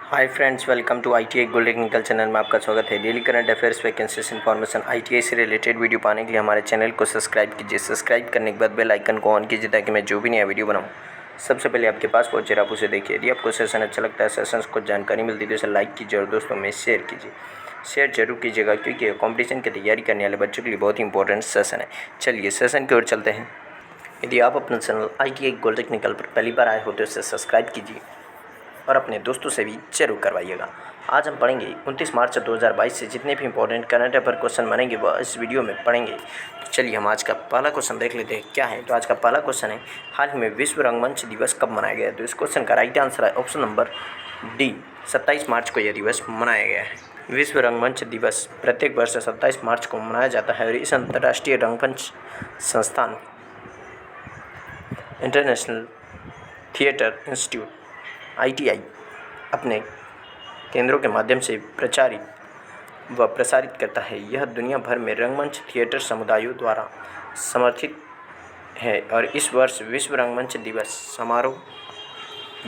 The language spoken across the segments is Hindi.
Hi friends, welcome to ITI gold technical channel में आपका स्वागत है। Daily current affairs, vacancies information, ITI से रिलेटेड वीडियो पाने के लिए हमारे चैनल को सब्सक्राइब कीजिए। सब्सक्राइब करने के बाद बेल आइकन को ऑन कीजिए ताकि मैं जो भी नया वीडियो बनाऊं सबसे पहले आपके पास पहुंचे, आप उसे देखिए। यदि आपको सेशन अच्छा लगता है, सेशन को जानकारी मिलती है तो इसे लाइक कीजिए और दोस्तों में शेयर कीजिए। शेयर जरूर कीजिएगा क्योंकि कॉम्पिटिशन की तैयारी करने वाले बच्चों के लिए बहुत ही इंपॉर्टेंट सेशन है। चलिए सेशन की ओर चलते हैं। यदि आप अपना चैनल ITI गोल्ड टेक्निकल पर पहली बार आए हो तो इसे सब्सक्राइब कीजिए और अपने दोस्तों से भी जरूर करवाइएगा। आज हम पढ़ेंगे 29 मार्च 2022 से जितने भी इंपॉर्टेंट करंट अफेयर क्वेश्चन बनेंगे वह इस वीडियो में पढ़ेंगे। तो चलिए हम आज का पहला क्वेश्चन देख लेते हैं क्या है। तो आज का पहला क्वेश्चन है, हाल ही में विश्व रंगमंच दिवस कब मनाया गया है? तो इस क्वेश्चन का राइट आंसर है ऑप्शन नंबर डी, 27 मार्च को यह दिवस मनाया गया है। विश्व रंगमंच दिवस प्रत्येक वर्ष 27 मार्च को मनाया जाता है और इस अंतर्राष्ट्रीय रंगमंच संस्थान इंटरनेशनल थिएटर इंस्टीट्यूट ITI अपने केंद्रों के माध्यम से प्रचारित व प्रसारित करता है। यह दुनिया भर में रंगमंच थिएटर समुदायों द्वारा समर्थित है और इस वर्ष विश्व रंगमंच दिवस समारोह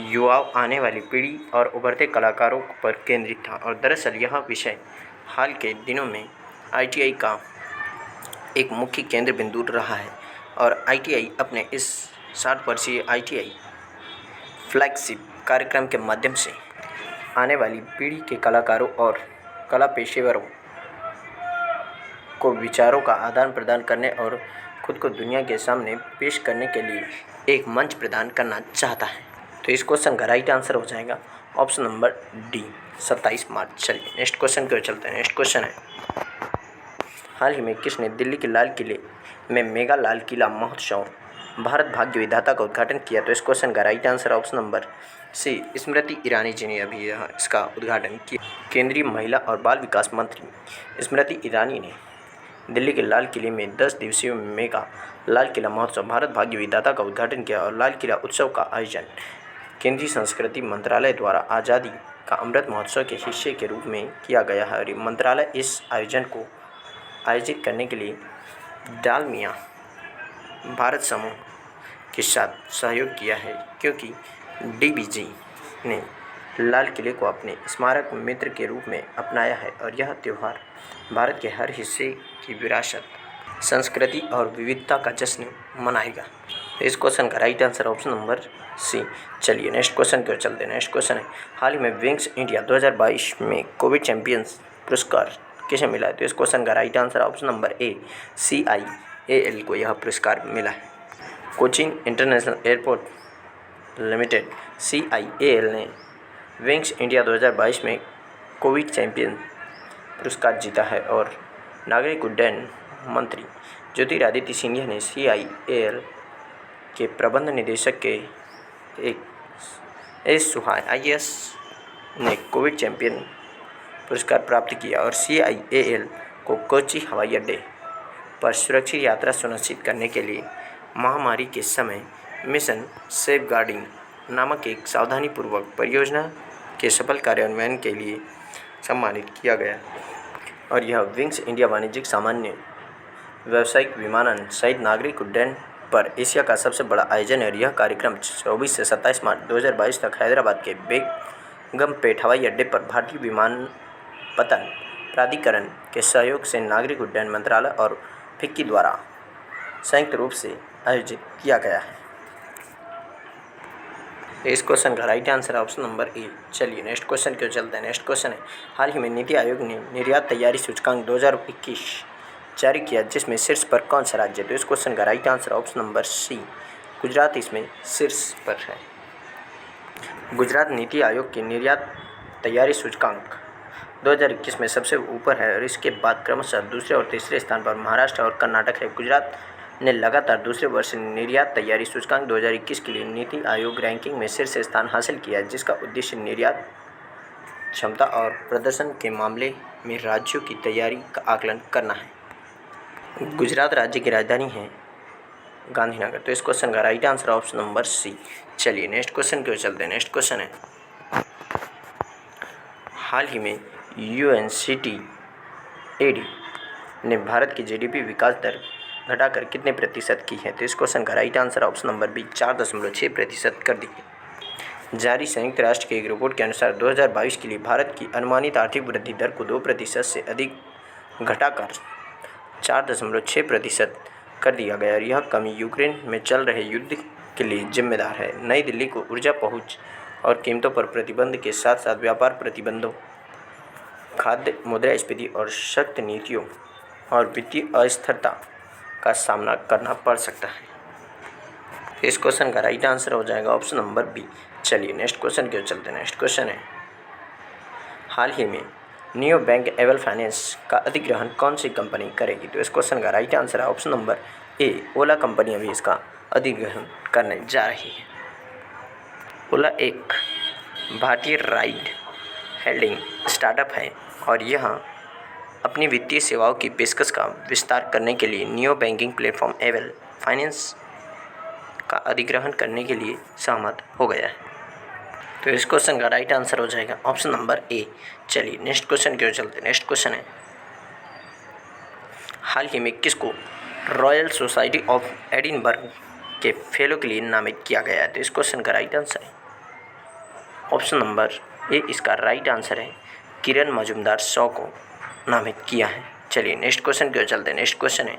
युवा आने वाली पीढ़ी और उभरते कलाकारों पर केंद्रित था। और दरअसल यह विषय हाल के दिनों में ITI का एक मुख्य केंद्र बिंदु रहा है और ITI अपने इस 60 वर्षीय ITI फ्लैगशिप कार्यक्रम के माध्यम से आने वाली पीढ़ी के कलाकारों और कला पेशेवरों को विचारों का आदान प्रदान करने और खुद को दुनिया के सामने पेश करने के लिए एक मंच प्रदान करना चाहता है। तो इस क्वेश्चन का राइट आंसर हो जाएगा ऑप्शन नंबर डी, 27 मार्च। चलिए नेक्स्ट क्वेश्चन की ओर चलते हैं। नेक्स्ट क्वेश्चन है, हाल ही में किसने दिल्ली के लाल किले में मेगा लाल किला महोत्सव भारत भाग्य विधाता का उद्घाटन किया? तो इस क्वेश्चन का right answer option number C, Smriti Irani ji ने अभी इसका उद्घाटन किया। केंद्रीय महिला और बाल विकास मंत्री स्मृति ईरानी ने दिल्ली के लाल किले में 10 दिवसीय मेगा लाल किला महोत्सव भारत भाग्य विधाता का उद्घाटन किया और लाल किला उत्सव का आयोजन केंद्रीय संस्कृति मंत्रालय द्वारा आज़ादी का अमृत महोत्सव के हिस्से के रूप में किया गया है। और मंत्रालय इस आयोजन को आयोजित करने के लिए डालमिया भारत समूह के साथ सहयोग किया है क्योंकि DBG ने लाल किले को अपने स्मारक मित्र के रूप में अपनाया है और यह त्यौहार भारत के हर हिस्से की विरासत, संस्कृति और विविधता का जश्न मनाएगा। इस क्वेश्चन का right answer option number C. चलिए नेक्स्ट क्वेश्चन की ओर चलते हैं। नेक्स्ट क्वेश्चन है, हाल ही में विंग्स इंडिया 2022 में कोविड चैंपियंस पुरस्कार किसे मिला है? तो इस क्वेश्चन का right answer option number A, CIAL को यह पुरस्कार मिला है। Cochin international airport limited CIAL ने विंग्स इंडिया 2022 में कोविड चैंपियन पुरस्कार जीता है और नागरिक उड्डयन मंत्री ज्योतिरादित्य सिंधिया ने CIAL के प्रबंध निदेशक के एक एस सुहाय IAS ने कोविड चैंपियन पुरस्कार प्राप्त किया और CIAL को कोची हवाई अड्डे पर सुरक्षित यात्रा सुनिश्चित करने के लिए महामारी के समय मिशन सेफगार्डिंग नामक एक सावधानीपूर्वक परियोजना के सफल कार्यान्वयन के लिए सम्मानित किया गया। और यह विंग्स इंडिया वाणिज्यिक सामान्य व्यावसायिक विमानन सहित नागरिक उड्डयन पर एशिया का सबसे बड़ा आयोजन है और यह कार्यक्रम 24 से 27 मार्च 2022 तक हैदराबाद के बेगमपेट हवाई अड्डे पर भारतीय विमानपत्तन प्राधिकरण के सहयोग से नागरिक उड्डयन मंत्रालय और फिक्की द्वारा संयुक्त रूप से आयोजित किया गया है। इस क्वेश्चन का right answer option number A. चलिए नेक्स्ट क्वेश्चन क्यों चलते हैं। नेक्स्ट क्वेश्चन है, हाल ही में नीति आयोग ने निर्यात तैयारी सूचकांक 2021 जारी किया जिसमें शीर्ष पर कौन सा राज्य है? तो इस क्वेश्चन का right answer option number C, Gujarat इसमें शीर्ष पर है। गुजरात नीति आयोग के निर्यात तैयारी सूचकांक 2021 में सबसे ऊपर है और इसके बाद क्रमशः दूसरे और तीसरे स्थान पर महाराष्ट्र और कर्नाटक है। गुजरात ने लगातार दूसरे वर्ष निर्यात तैयारी सूचकांक 2021 के लिए नीति आयोग रैंकिंग में शीर्ष स्थान हासिल किया है जिसका उद्देश्य निर्यात क्षमता और प्रदर्शन के मामले में राज्यों की तैयारी का आकलन करना है। गुजरात राज्य की राजधानी है गांधीनगर। तो इस क्वेश्चन का right answer option number C. चलिए नेक्स्ट क्वेश्चन की ओर चलते हैं। नेक्स्ट क्वेश्चन है, हाल ही में UNCTAD ने भारत की GDP विकास दर घटाकर कितने प्रतिशत की है? तो इस क्वेश्चन का right answer option number B, 4.6% कर दी है। जारी संयुक्त राष्ट्र की एक रिपोर्ट के अनुसार 2022 के लिए भारत की अनुमानित आर्थिक वृद्धि दर को 2% से अधिक घटाकर 4.6% कर दिया गया और यह कमी यूक्रेन में चल रहे युद्ध के लिए जिम्मेदार है। नई दिल्ली को ऊर्जा पहुंच और कीमतों पर प्रतिबंध के साथ साथ व्यापार प्रतिबंधों, खाद्य मुद्रास्फीति और सख्त नीतियों और वित्तीय अस्थिरता का सामना करना पड़ सकता है। इस क्वेश्चन का राइट आंसर हो जाएगा ऑप्शन नंबर बी। चलिए नेक्स्ट क्वेश्चन की ओर चलते हैं। नेक्स्ट क्वेश्चन है, हाल ही में नियो बैंक एवल फाइनेंस का अधिग्रहण कौन सी कंपनी करेगी? तो इस क्वेश्चन का राइट आंसर है option number A, Ola company अभी इसका अधिग्रहण करने जा रही है। ओला एक भारतीय राइड हेल्डिंग स्टार्टअप है और यह अपनी वित्तीय सेवाओं की पेशकश का विस्तार करने के लिए नियो बैंकिंग प्लेटफॉर्म एवल फाइनेंस का अधिग्रहण करने के लिए सहमत हो गया है। तो इस क्वेश्चन का राइट आंसर हो जाएगा ऑप्शन नंबर ए। चलिए नेक्स्ट क्वेश्चन की ओर चलते हैं। नेक्स्ट क्वेश्चन है, हाल ही में किसको रॉयल सोसाइटी ऑफ एडिनबर्ग के फेलो के लिए नामित किया गया है? तो इस क्वेश्चन का राइट आंसर है ऑप्शन नंबर ए। इसका राइट आंसर है किरण मजुमदार शॉ को नामित किया है। चलिए नेक्स्ट क्वेश्चन की ओर चलते हैं। नेक्स्ट क्वेश्चन है,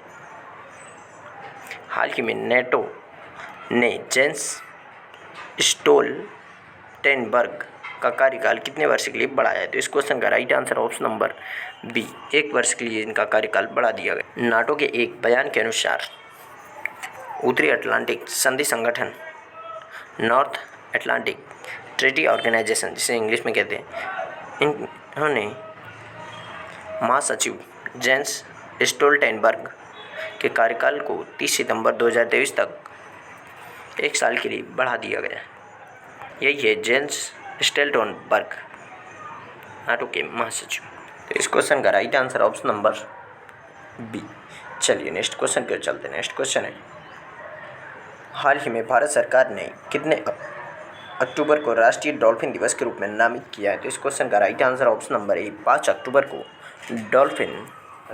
हाल ही में नेटो ने जेंस स्टोल्टेनबर्ग का कार्यकाल कितने वर्ष के लिए बढ़ाया है? तो इस क्वेश्चन का right answer option number B, 1 वर्ष के लिए इनका कार्यकाल बढ़ा दिया गया। नाटो के एक बयान के अनुसार उत्तरी अटलांटिक संधि संगठन, नॉर्थ अटलांटिक ट्रीटी ऑर्गेनाइजेशन जिसे इंग्लिश में कहते हैं, इन्होंने महासचिव जेंस स्टोल्टेनबर्ग के कार्यकाल को 30 सितंबर 2023 तक 1 साल के लिए बढ़ा दिया गया। यही है जेंस स्टोल्टेनबर्ग, नाटो के महासचिव। तो इस क्वेश्चन का right answer option number B. चलिए नेक्स्ट क्वेश्चन की ओर चलते हैं। नेक्स्ट क्वेश्चन है, हाल ही में भारत सरकार ने कितने अक्टूबर को राष्ट्रीय डॉल्फिन दिवस के रूप में नामित किया है? तो इस क्वेश्चन का right answer option number A, 5 अक्टूबर को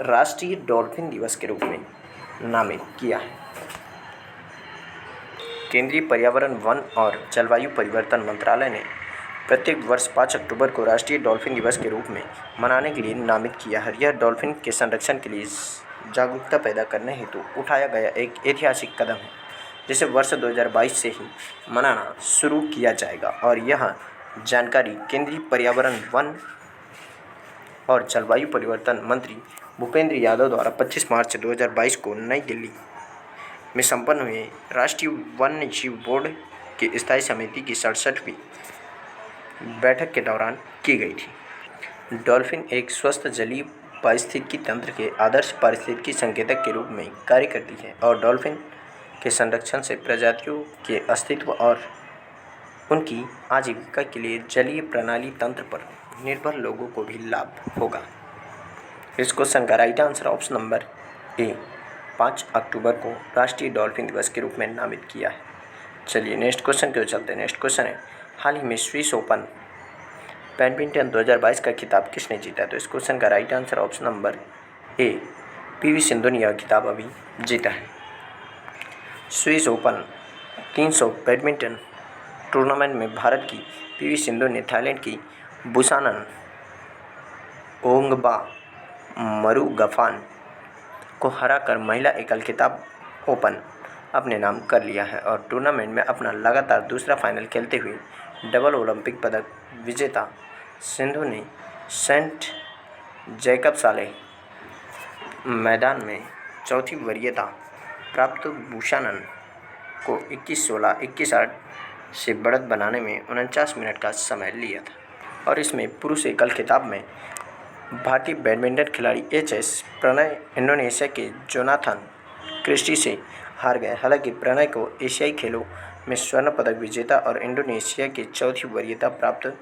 राष्ट्रीय डॉल्फिन दिवस के रूप में नामित किया है। केंद्रीय पर्यावरण, वन और जलवायु परिवर्तन मंत्रालय ने प्रत्येक वर्ष 5 अक्टूबर को राष्ट्रीय डॉल्फिन दिवस के रूप में मनाने के लिए नामित किया है। यह डॉल्फिन के संरक्षण के लिए जागरूकता पैदा करने हेतु उठाया गया एक ऐतिहासिक कदम है, जिसे वर्ष 2022 से ही मनाना शुरू किया जाएगा और यह जानकारी केंद्रीय पर्यावरण, वन और जलवायु परिवर्तन मंत्री भूपेंद्र यादव द्वारा 25 मार्च 2022 को नई दिल्ली में संपन्न हुए राष्ट्रीय वन्य जीव बोर्ड की स्थायी समिति की 67वीं बैठक के दौरान की गई थी। डॉल्फिन एक स्वस्थ जलीय पारिस्थितिकी तंत्र के आदर्श पारिस्थितिकी संकेतक के रूप में कार्य करती है और डॉल्फिन के संरक्षण से प्रजातियों के अस्तित्व और उनकी आजीविका के लिए जलीय प्रणाली तंत्र पर निर्भर लोगों को भी लाभ होगा। इस क्वेश्चन का right answer option number A, 5 अक्टूबर को राष्ट्रीय डॉल्फिन दिवस के रूप में नामित किया है। चलिए नेक्स्ट क्वेश्चन की ओर चलते हैं। नेक्स्ट क्वेश्चन है, हाल ही में स्विस ओपन बैडमिंटन 2022 का खिताब किसने जीता? तो इस क्वेश्चन का right answer option number A, PV Sindhu ने यह खिताब अभी जीता है। स्विस ओपन 300 बैडमिंटन टूर्नामेंट में भारत की पीवी सिंधु ने थाईलैंड की बुसानन ओंगबा मरुगफान को हराकर महिला एकल खिताब ओपन अपने नाम कर लिया है और टूर्नामेंट में अपना लगातार दूसरा फाइनल खेलते हुए डबल ओलंपिक पदक विजेता सिंधु ने सेंट जैकबसाले मैदान में चौथी वरीयता प्राप्त बुसानन को 21-16, 21-8 से बढ़त बनाने में 49 मिनट का समय लिया था और इसमें पुरुष एकल खिताब में भारतीय बैडमिंटन खिलाड़ी एच.एस. प्रणय इंडोनेशिया के जोनाथन क्रिस्टी से हार गए। हालांकि प्रणय को एशियाई खेलों में स्वर्ण पदक विजेता और इंडोनेशिया के चौथी वरीयता प्राप्त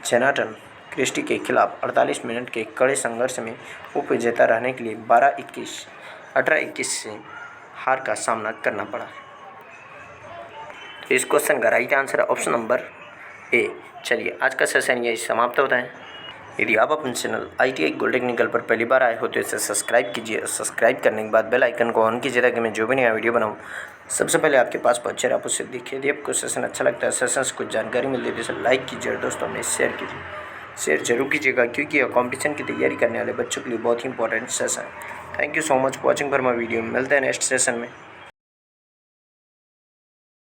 जोनाथन क्रिस्टी के खिलाफ 48 मिनट के कड़े संघर्ष में उपविजेता रहने के लिए 12-21, 18-21 से हार का सामना करना पड़ा। तो इस क्वेश्चन का right answer option number A. चलिए आज का सेशन यही समाप्त होता है। यदि आप अपने चैनल ITI गोल्ड टेक्निकल पर पहली बार आए हो तो इसे सब्सक्राइब कीजिए। सब्सक्राइब करने के बाद बेल आइकन को ऑन कीजिए ताकि मैं जो भी नया वीडियो बनाऊँ सबसे पहले आपके पास पहुँचे आप उसे देखिए। यदि आपको सेशन अच्छा लगता है, सेशन से कुछ जानकारी मिलती है तो लाइक कीजिए और दोस्तों में शेयर कीजिए। शेयर जरूर कीजिएगा क्योंकि यह कॉम्पिटिशन की तैयारी करने वाले बच्चों के लिए बहुत ही इंपॉर्टेंट सेशन है। Thank you so much for watching for my video. मिलते हैं नेक्स्ट सेशन में।